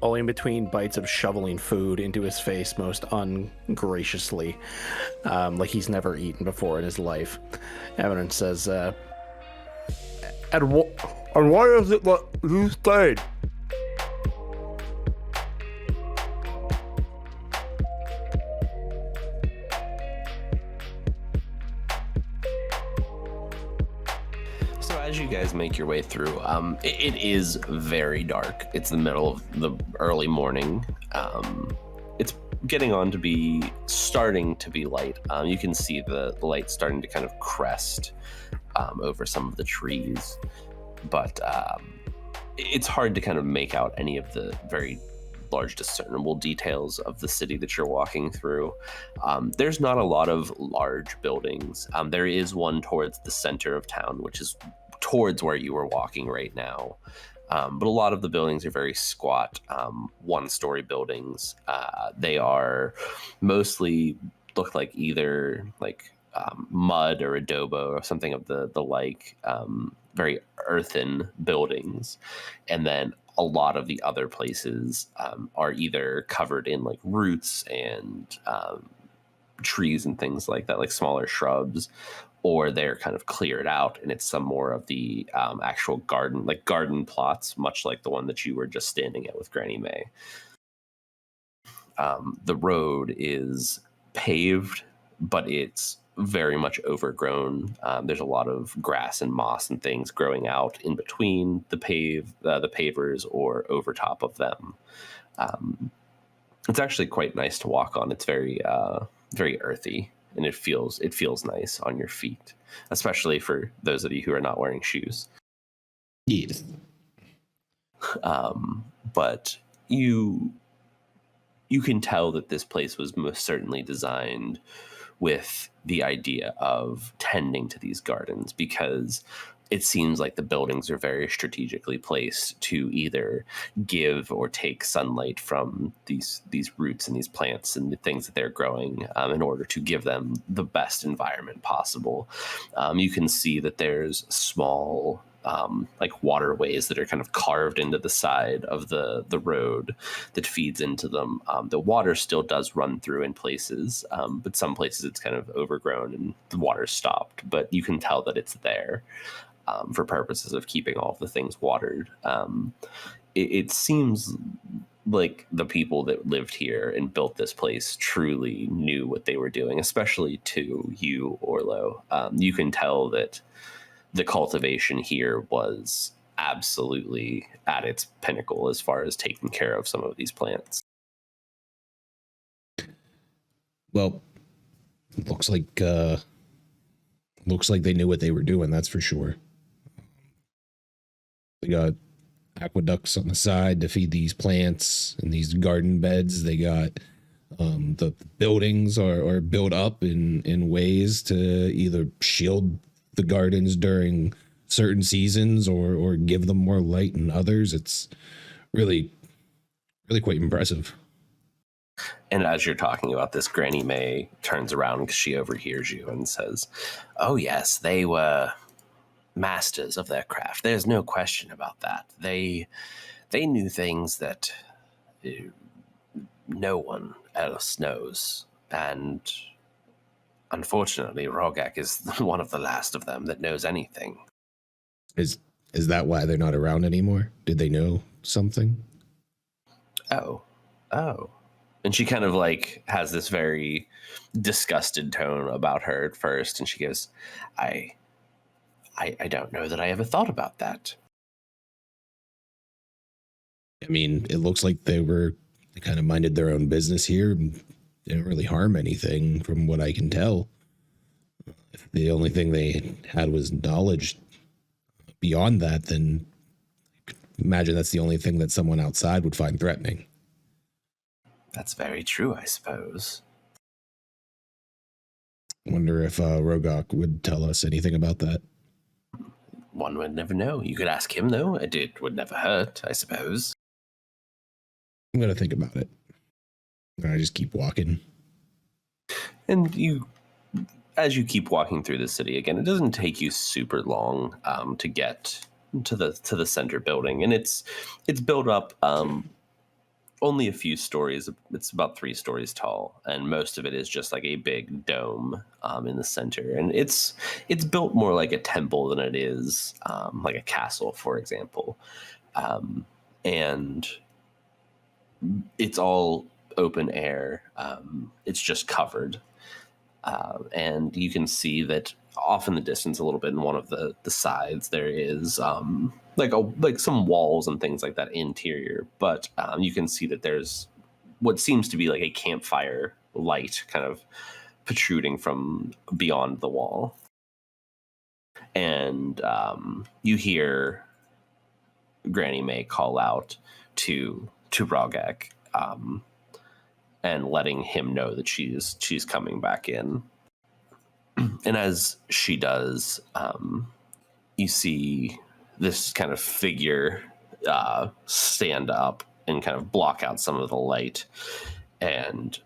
all in between bites of shoveling food into his face most ungraciously, like he's never eaten before in his life. Emmerin says, and why is it that you stayed? As you guys make your way through, it is very dark. It's the middle of the early morning. It's getting on to be starting to be light. You can see the light starting to kind of crest over some of the trees, but it's hard to kind of make out any of the very large discernible details of the city that you're walking through. There's not a lot of large buildings. There is one towards the center of town, which is towards where you were walking right now. But a lot of the buildings are very squat, one-story buildings. They are mostly look like either like mud or adobo or something of the like, very earthen buildings. And then a lot of the other places are either covered in like roots and trees and things like that, like smaller shrubs, or they're kind of cleared out and it's some more of the actual garden, like garden plots, much like the one that you were just standing at with Granny May. The road is paved, but it's very much overgrown. There's a lot of grass and moss and things growing out in between the pavers or over top of them. It's actually quite nice to walk on. It's very earthy. And it feels nice on your feet, especially for those of you who are not wearing shoes. Yes. But you can tell that this place was most certainly designed with the idea of tending to these gardens, because it seems like the buildings are very strategically placed to either give or take sunlight from these roots and these plants and the things that they're growing, in order to give them the best environment possible. You can see that there's small like waterways that are kind of carved into the side of the road that feeds into them. The water still does run through in places, but some places it's kind of overgrown and the water's stopped, but you can tell that it's there. For purposes of keeping all of the things watered. It seems like the people that lived here and built this place truly knew what they were doing, especially to you, Orlo. You can tell that the cultivation here was absolutely at its pinnacle as far as taking care of some of these plants. Well, looks like they knew what they were doing, that's for sure. They got aqueducts on the side to feed these plants and these garden beds. They got the buildings are built up in ways to either shield the gardens during certain seasons or give them more light in others. It's really quite impressive. And as you're talking about this, Granny May turns around because she overhears you and says, "Oh yes, they were masters of their craft. There's no question about that. They knew things that no one else knows, and unfortunately Rogak is one of the last of them that knows anything." Is that why they're not around anymore? Did they know something? Oh. And she kind of like has this very disgusted tone about her at first, and she goes, I don't know that I ever thought about that. I mean, it looks like they kind of minded their own business here and didn't really harm anything from what I can tell. If the only thing they had was knowledge beyond that, then I could imagine that's the only thing that someone outside would find threatening. That's very true, I suppose. I wonder if Rogak would tell us anything about that. One would never know. You could ask him, though. It would never hurt, I suppose. I'm going to think about it. I just keep walking. And as you keep walking through the city, again, it doesn't take you super long to get to the center building. And it's built up only a few stories. It's about 3 stories tall, and most of it is just like a big dome in the center. And it's built more like a temple than it is like a castle, for example. And it's all open air. It's just covered. And you can see that off in the distance a little bit in one of the sides there is like some walls and things like that interior, but you can see that there's what seems to be like a campfire light kind of protruding from beyond the wall. And you hear Granny May call out to Rogak, and letting him know that she's coming back in. And as she does, you see this kind of figure stand up and kind of block out some of the light. And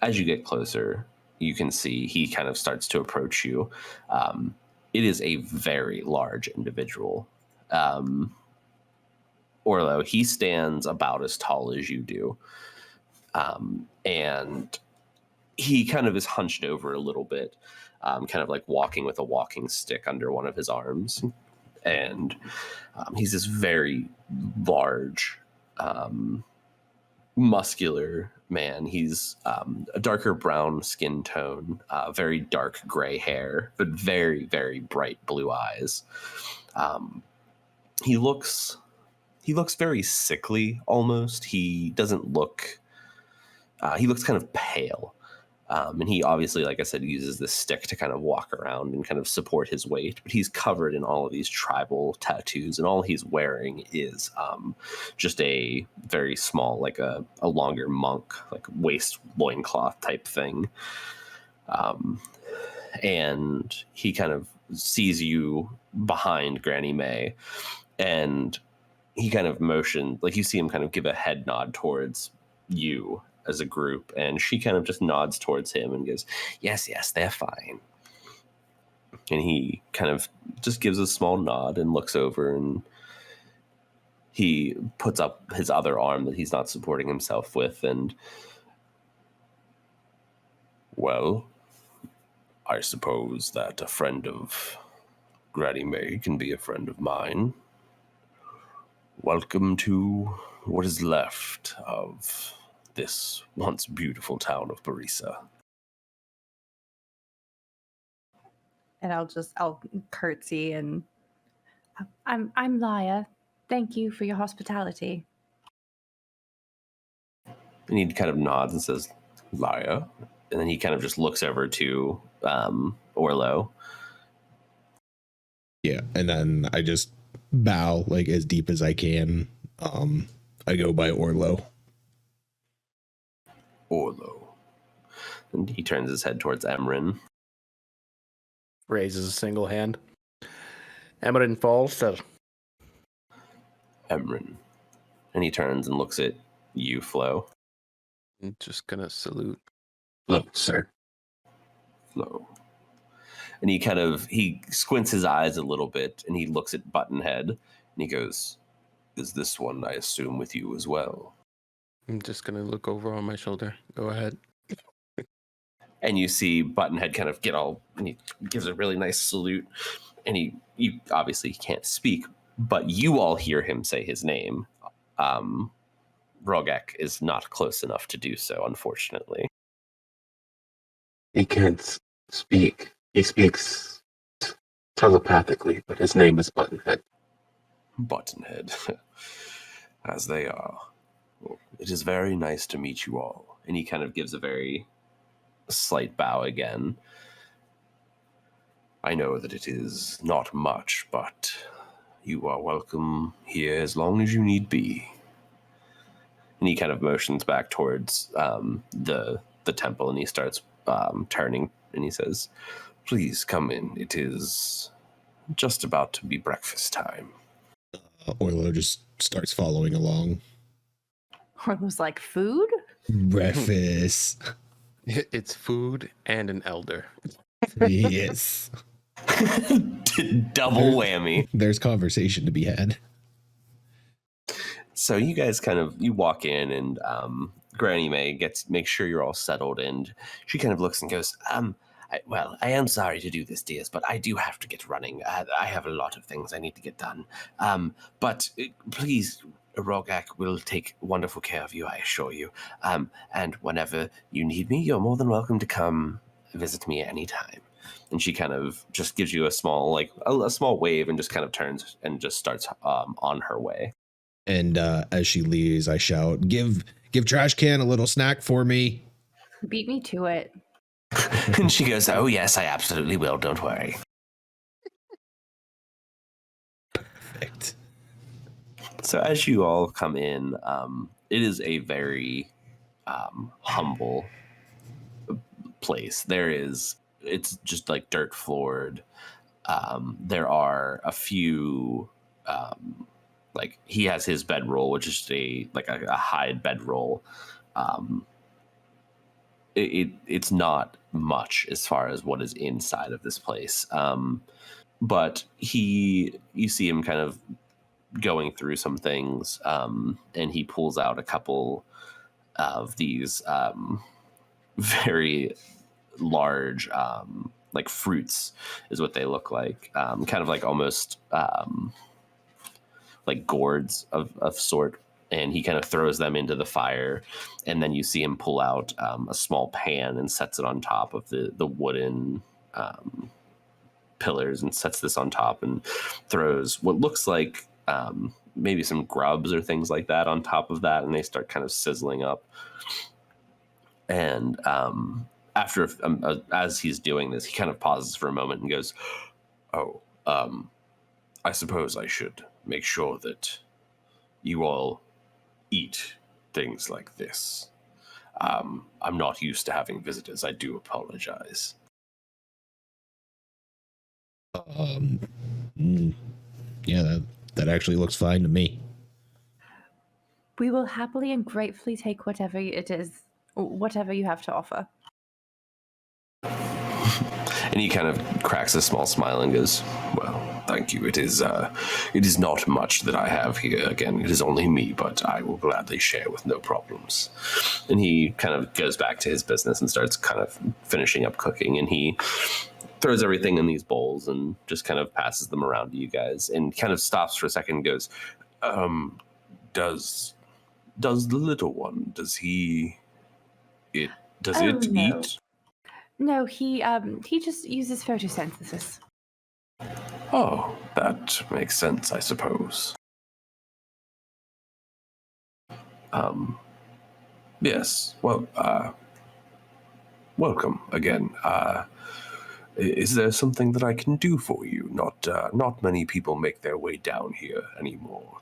as you get closer, you can see he kind of starts to approach you. It is a very large individual. Orlo, he stands about as tall as you do. And he kind of is hunched over a little bit, kind of like walking with a walking stick under one of his arms. And he's this very large, muscular man. He's a darker brown skin tone, very dark gray hair, but very, very bright blue eyes. He looks very sickly almost. He doesn't look... he looks kind of pale. And he obviously, like I said, uses this stick to kind of walk around and kind of support his weight. But he's covered in all of these tribal tattoos, and all he's wearing is just a very small, like a longer monk, like waist loincloth type thing. And he kind of sees you behind Granny May, and he kind of motioned, like you see him kind of give a head nod towards you as a group, and she kind of just nods towards him and goes, yes, they're fine. And he kind of just gives a small nod and looks over, and he puts up his other arm that he's not supporting himself with, and, well, I suppose that a friend of Granny May can be a friend of mine. Welcome to what is left of this once beautiful town of Burrissa. And I'll curtsy, and I'm Laya. Thank you for your hospitality. And he kind of nods and says, Laya. And then he kind of just looks over to Orlo. Yeah, and then I just bow like as deep as I can. I go by Orlo. Orlo. And he turns his head towards Emmerin. Raises a single hand. Emmerin falls to Emmerin. And he turns and looks at you, Flo. I'm just gonna salute. Hello, sir. Flo. And he squints his eyes a little bit, and he looks at Buttonhead, and he goes, is this one, I assume, with you as well? I'm just gonna look over on my shoulder. Go ahead. And you see Buttonhead kind of get all, and he gives a really nice salute, and you obviously can't speak, but you all hear him say his name. Rogak is not close enough to do so, unfortunately. He can't speak. He speaks telepathically, but his name is Buttonhead. Buttonhead. As they are. Well, it is very nice to meet you all. And he kind of gives a very slight bow again. I know that it is not much, but you are welcome here as long as you need be. And he kind of motions back towards the temple, and he starts turning, and he says, please come in. It is just about to be breakfast time. Orlo just starts following along. Orlo's like, food? Breakfast. It's food and an elder. Yes. Double whammy. There's conversation to be had. So you guys you walk in, and Granny May makes sure you're all settled, and she kind of looks and goes, I am sorry to do this, dears, but I do have to get running. I have a lot of things I need to get done. But please, Rogak will take wonderful care of you, I assure you. And whenever you need me, you're more than welcome to come visit me anytime. And she kind of just gives you a small, a small wave, and just kind of turns and just starts on her way. And as she leaves, I shout, give Trash Can a little snack for me. Beat me to it. And she goes, oh, yes, I absolutely will. Don't worry. Perfect. So as you all come in, it is a very humble place. It's just like dirt floored. There are a few, he has his bedroll, which is a hide bedroll. It's not much as far as what is inside of this place. But you see him kind of going through some things, and he pulls out a couple of these very large fruits is what they look like, kind of like almost like gourds of sort, and he kind of throws them into the fire, and then you see him pull out a small pan and sets it on top of the wooden pillars, and sets this on top, and throws what looks like maybe some grubs or things like that on top of that, and they start kind of sizzling up. And after as he's doing this, he kind of pauses for a moment and goes, oh, I suppose I should make sure that you all eat things like this. I'm not used to having visitors. I do apologize. Yeah, that actually looks fine to me. We will happily and gratefully take whatever it is, whatever you have to offer. And he kind of cracks a small smile and goes, well, thank you. It is not much that I have here. Again, it is only me, but I will gladly share with no problems. And he kind of goes back to his business and starts kind of finishing up cooking, and he throws everything in these bowls and just kind of passes them around to you guys, and kind of stops for a second and goes, does the little one, does it no. eat? No, he just uses photosynthesis. Oh, that makes sense, I suppose. Yes, well, welcome again. Is there something that I can do for you? Not many people make their way down here anymore.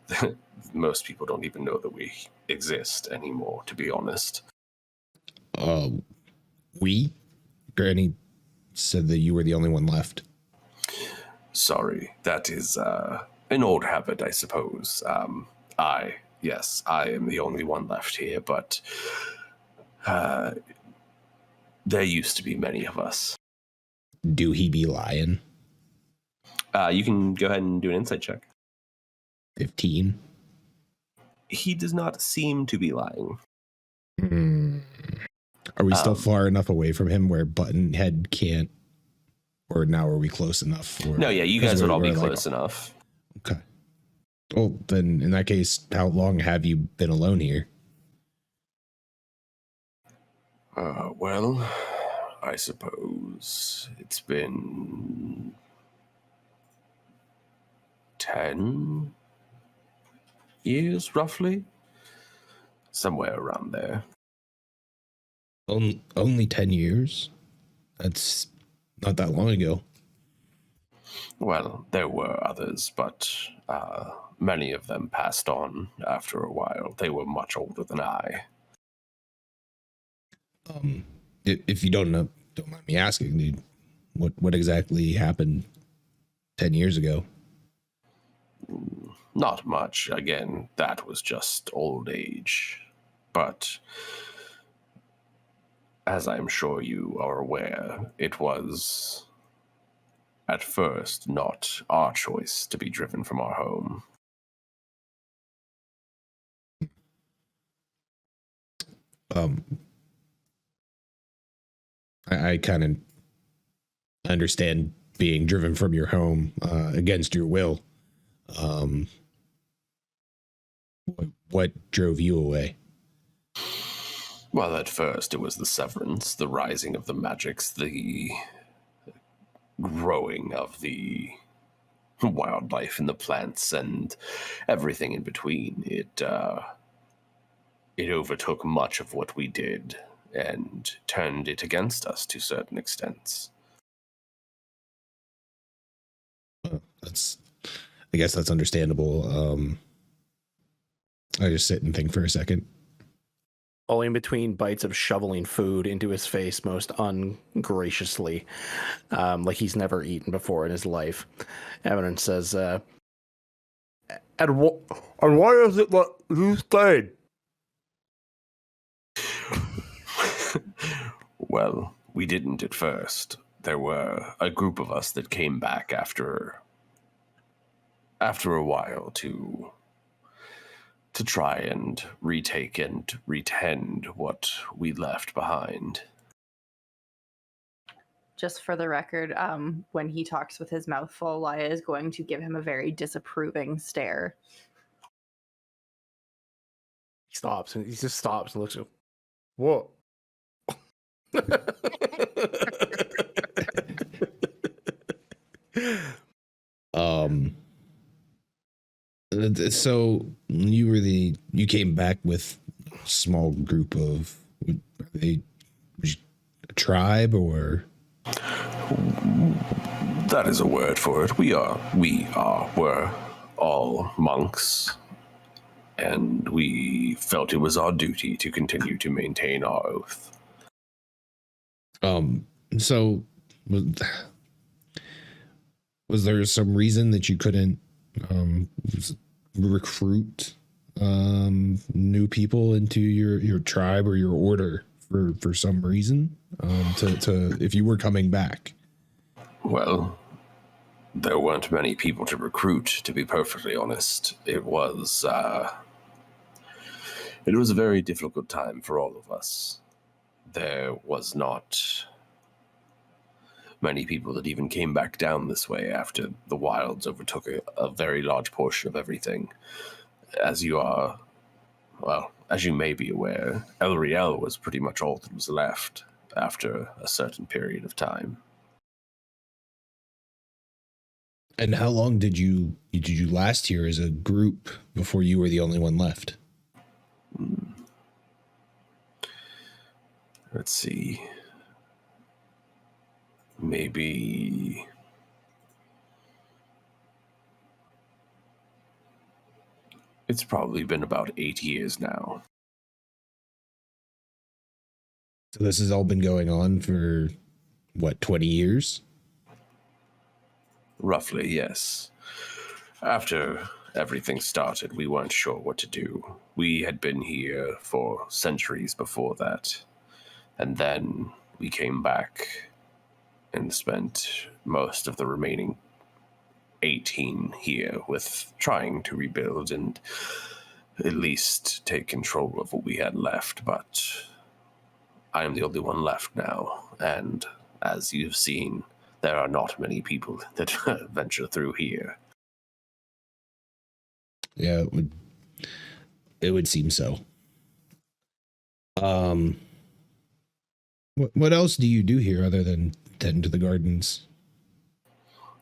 Most people don't even know that we exist anymore, to be honest. Granny said that you were the only one left. Sorry, that is an old habit, I suppose. I am the only one left here, but there used to be many of us. Do he be lying? You can go ahead and do an insight check. 15. He does not seem to be lying. Are we still far enough away from him where Buttonhead can't? Or now are we close enough? No, yeah, you guys would all be close enough. Okay. Well, then in that case, how long have you been alone here? Well, I suppose it's been 10 years, roughly. Somewhere around there. Only 10 years? That's not that long ago. Well, there were others, but many of them passed on after a while. They were much older than I. If you don't mind me asking, dude, what exactly happened 10 years ago? Not much. Again, that was just old age. But as I'm sure you are aware, it was at first not our choice to be driven from our home. I kind of understand being driven from your home against your will. What drove you away? Well, at first it was the severance, the rising of the magics, the growing of the wildlife and the plants and everything in between. It overtook much of what we did and turned it against us to certain extents. I guess that's understandable. I just sit and think for a second. All in between bites of shoveling food into his face most ungraciously, like he's never eaten before in his life. Emmerin says, and why is it that you stayed? Well, we didn't at first. There were a group of us that came back after a while to try and retake and retend what we left behind. Just for the record, when he talks with his mouth full, Laya is going to give him a very disapproving stare. He stops and he just stops and looks at what? So you came back with a small group of, are they a tribe or? That is a word for it. We're all monks, and we felt it was our duty to continue to maintain our oath. So was there some reason that you couldn't recruit new people into your tribe or your order for some reason to if you were coming back? Well, there weren't many people to recruit, to be perfectly honest. It was a very difficult time for all of us. There was not many people that even came back down this way after the wilds overtook a very large portion of everything. As you may be aware, Elriel was pretty much all that was left after a certain period of time. And how long did you last here as a group before you were the only one left? Let's see. Maybe it's probably been about 8 years now. So this has all been going on for what, 20 years? Roughly, yes. After everything started, we weren't sure what to do. We had been here for centuries before that. And then we came back and spent most of the remaining 18 here with trying to rebuild and at least take control of what we had left. But I am the only one left now. And as you've seen, there are not many people that venture through here. Yeah, it would seem so. What else do you do here other than tend to the gardens?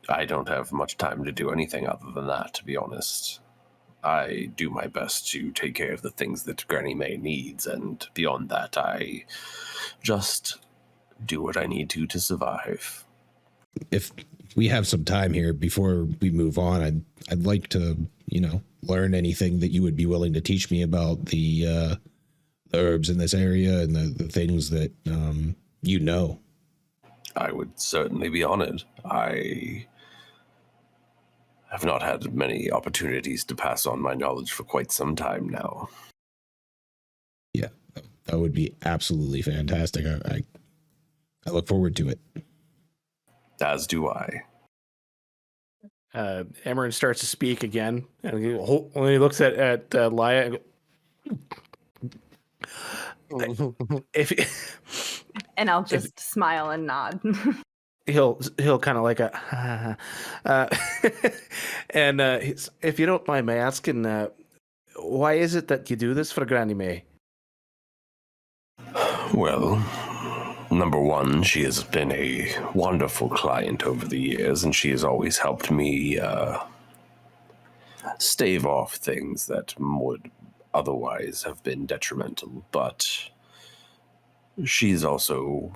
I don't have much time to do anything other than that, to be honest. I do my best to take care of the things that Granny May needs, and beyond that, I just do what I need to survive. If we have some time here before we move on, I'd like to, learn anything that you would be willing to teach me about the herbs in this area and the things that you know. I would certainly be honored. I have not had many opportunities to pass on my knowledge for quite some time now. Yeah, that would be absolutely fantastic. I look forward to it. As do I. Emmerin starts to speak again, and when he looks at Laya, and if And I'll just smile and nod. he'll kind of like and if you don't mind my asking, why is it that you do this for Granny May? Well, number one, she has been a wonderful client over the years, and she has always helped me stave off things that would otherwise have been detrimental. But she's also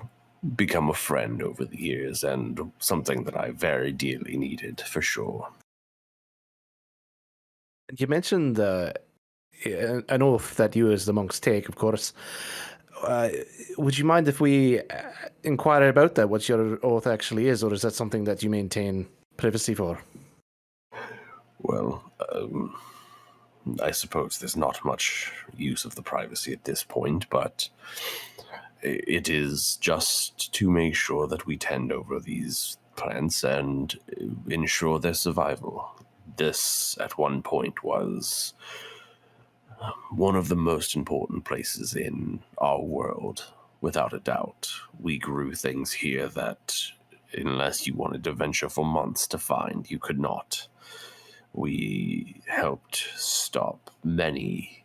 become a friend over the years, and something that I very dearly needed, for sure. You mentioned an oath that you as the monks take, of course. Would you mind if we inquire about that, what your oath actually is, or is that something that you maintain privacy for? Well, I suppose there's not much use of the privacy at this point, but it is just to make sure that we tend over these plants and ensure their survival. This, at one point, was one of the most important places in our world, without a doubt. We grew things here that, unless you wanted to venture for months to find, you could not. We helped stop many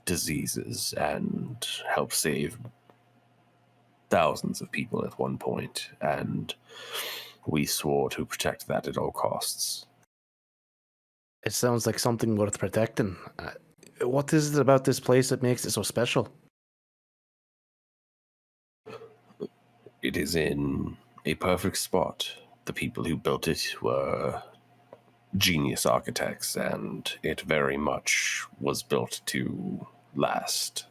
diseases and helped save thousands of people at one point, and we swore to protect that at all costs. It sounds like something worth protecting. What is it about this place that makes it so special? It is in a perfect spot. The people who built it were genius architects, and it very much was built to last.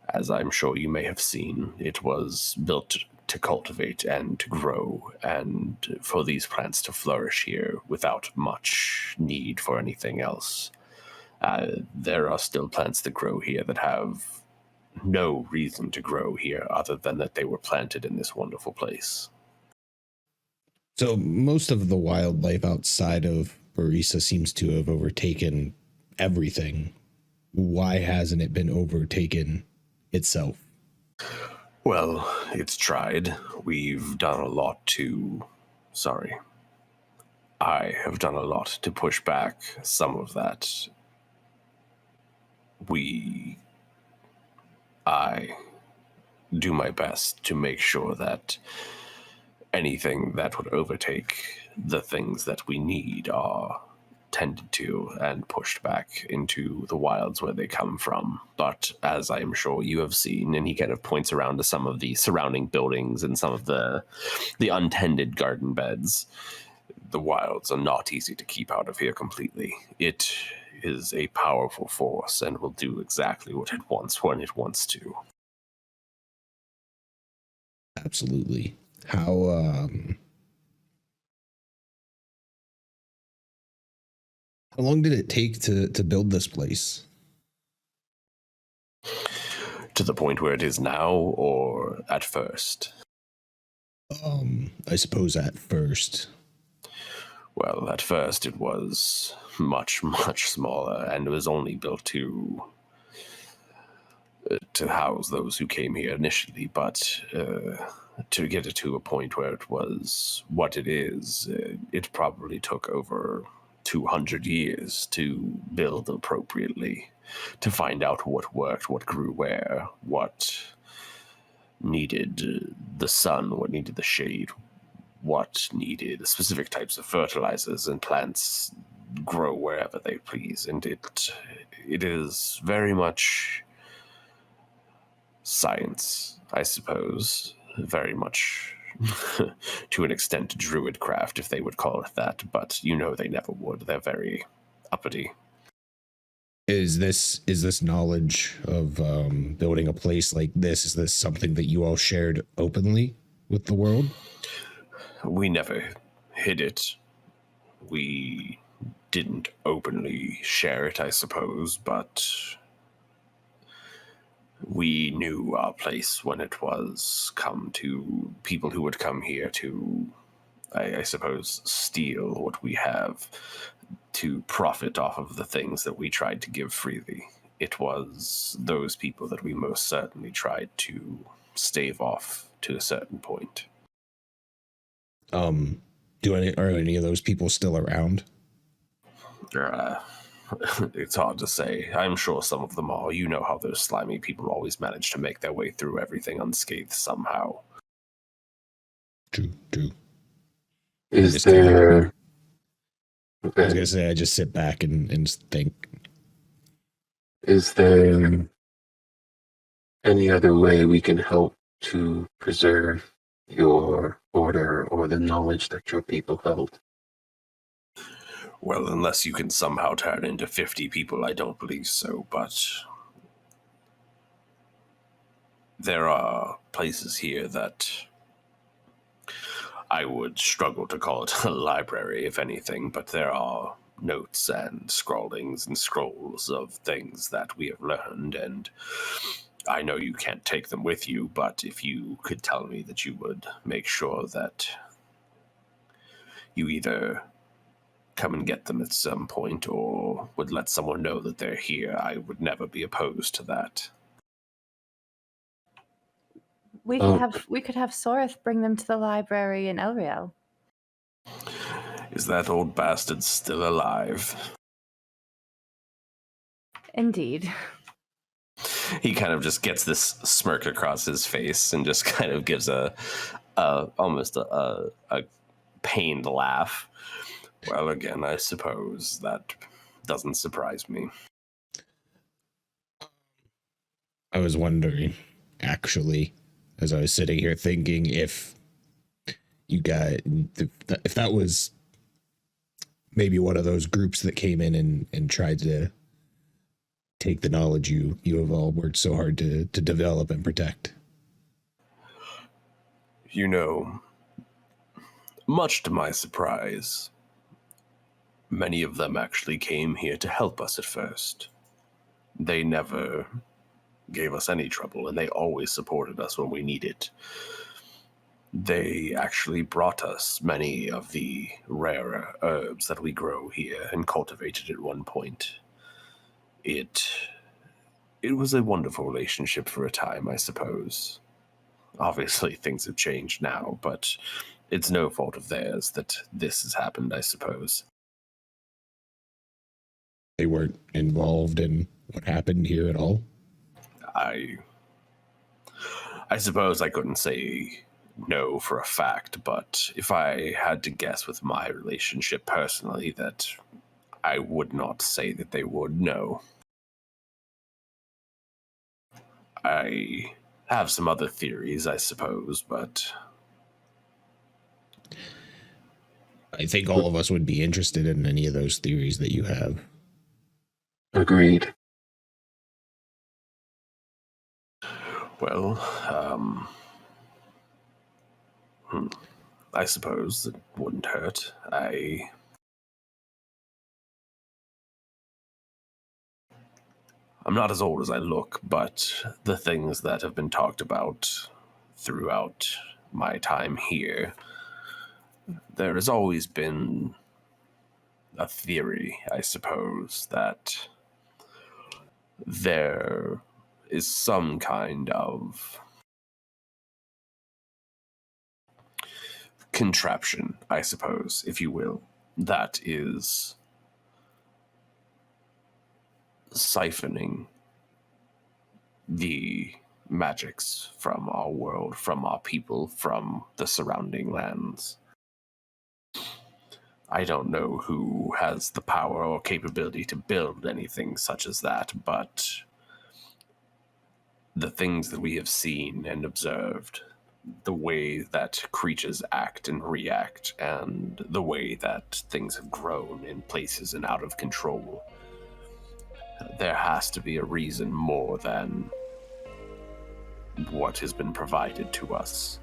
As I'm sure you may have seen, it was built to cultivate and to grow, and for these plants to flourish here without much need for anything else. There are still plants that grow here that have no reason to grow here other than that they were planted in this wonderful place. So most of the wildlife outside of Burrissa seems to have overtaken everything. Why hasn't it been overtaken itself? Well, it's tried. We've done a lot to... Sorry. I have done a lot to push back some of that. I do my best to make sure that anything that would overtake the things that we need are tended to and pushed back into the wilds where they come from. But as I am sure you have seen, and he kind of points around to some of the surrounding buildings and some of the untended garden beds, the wilds are not easy to keep out of here completely. It is a powerful force and will do exactly what it wants when it wants to. Absolutely. How long did it take to build this place? To the point where it is now, or at first? I suppose at first. Well, at first it was much, much smaller, and it was only built to house those who came here initially, but to get it to a point where it was what it is, it probably took over 200 years to build appropriately, to find out what worked, what grew where, what needed the sun, what needed the shade, what needed specific types of fertilizers, and plants grow wherever they please. And it is very much science, I suppose, very much to an extent druid craft, if they would call it that, but you know they never would. They're very uppity. Is this knowledge of building a place like this, is this something that you all shared openly with the world? We never hid it. We didn't openly share it, I suppose, but we knew our place when it was come to people who would come here to, I suppose, steal what we have, to profit off of the things that we tried to give freely. it was those people that we most certainly tried to stave off to a certain point. Are any of those people still around? It's hard to say. I'm sure some of them are. You know how those slimy people always manage to make their way through everything unscathed somehow. True. Is there... I was gonna say I just sit back and think. Is there any other way we can help to preserve your order or the knowledge that your people held? Well, unless you can somehow turn into 50 people, I don't believe so, but there are places here that I would struggle to call it a library, if anything, but there are notes and scrawlings and scrolls of things that we have learned, and I know you can't take them with you, but if you could tell me that you would make sure that you either come and get them at some point or would let someone know that they're here, I would never be opposed to that. We could have Sorith bring them to the library in Elriel. Is that old bastard still alive? Indeed. He kind of just gets this smirk across his face and just kind of gives almost a pained laugh. Well, again, I suppose that doesn't surprise me. I was wondering, actually, as I was sitting here thinking, if that was maybe one of those groups that came in and tried to take the knowledge you have all worked so hard to develop and protect. You know, much to my surprise, many of them actually came here to help us at first. They never gave us any trouble, and they always supported us when we needed. They actually brought us many of the rarer herbs that we grow here and cultivated at one point. It was a wonderful relationship for a time, I suppose. Obviously, things have changed now, but it's no fault of theirs that this has happened, I suppose. They weren't involved in what happened here at all? I suppose I couldn't say no for a fact, but if I had to guess with my relationship personally, that I would not say that they would know. I have some other theories, I suppose, but I think all of us would be interested in any of those theories that you have. Agreed. well, I suppose it wouldn't hurt. I'm not as old as I look, but the things that have been talked about throughout my time here, there has always been a theory, I suppose, that there is some kind of contraption, I suppose, if you will, that is siphoning the magics from our world, from our people, from the surrounding lands. I don't know who has the power or capability to build anything such as that, but the things that we have seen and observed, the way that creatures act and react, and the way that things have grown in places and out of control, there has to be a reason more than what has been provided to us.